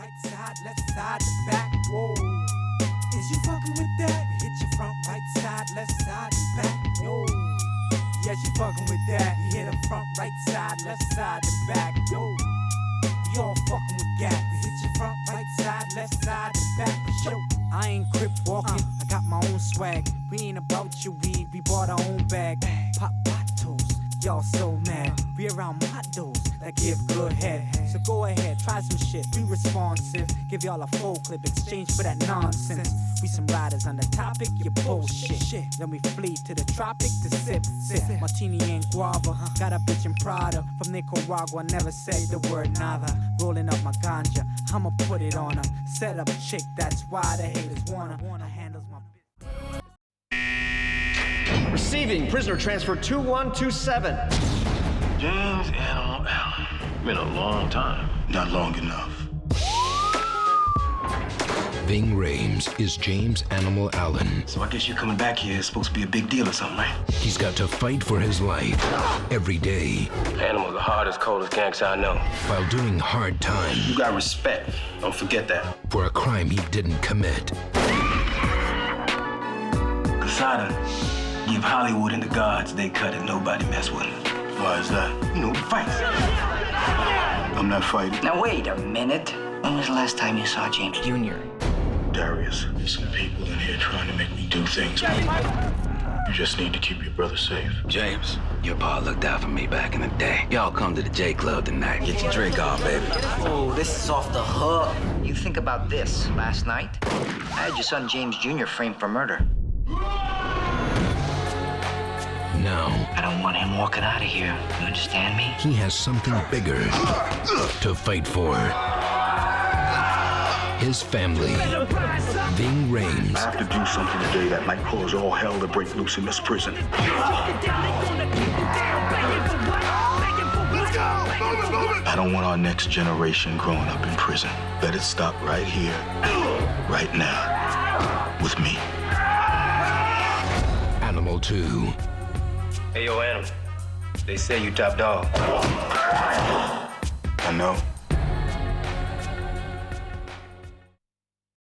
right side, left side, the back. Whoa. Is you fucking with that? We hit your front, right side, left side, the back. Yo. Yeah, she fucking with that. We hit her front, right side, left side, the back. Yo. We all fucking with that. We hit your front, right side, left side, the back. Yo. I ain't crip walking, I got my own swag. We ain't about your weed, we bought our own bag. Pop bottles, y'all so mad. We around models that give good head. So go ahead, try some shit, be responsive. Give y'all a full clip, exchange for that nonsense. We some riders on the topic, you bullshit. Then we flee to the tropic to sip. Martini and guava, got a bitch in Prada. From Nicaragua, never said the word nada. Rolling up my ganja, I'ma put it on her. Set up chick, that's why the haters wanna handles my Receiving prisoner transfer 2127. James Animal Allen. Been a long time. Not long enough. Ving Rhames is James Animal Allen. So I guess you coming back here is supposed to be a big deal or something, right? He's got to fight for his life every day Animal's the hardest, coldest gangster I know. while doing hard time You got respect. Don't forget that. for a crime he didn't commit. Casada give Hollywood and the gods they cut and nobody mess with them. Why is that? You know, fights. I'm not fighting. Now wait a minute. When was the last time you saw James Jr.? Darius, there's some people in here trying to make me do things. You just need to keep your brother safe. James, your pa looked out for me back in the day. Y'all come to the J Club tonight. Get your drink on, baby. Oh, this is off the hook. You think about this. Last night, I had your son James Jr. framed for murder. Now, I don't want him walking out of here. You understand me? he has something bigger to fight for. His family. Ving I Rhames. have to do something today that might cause all hell to break loose in this prison. I don't want our next generation growing up in prison. Let it stop right here, right now, with me. Animal 2. Hey, yo, Animal. They say you top dog. I know.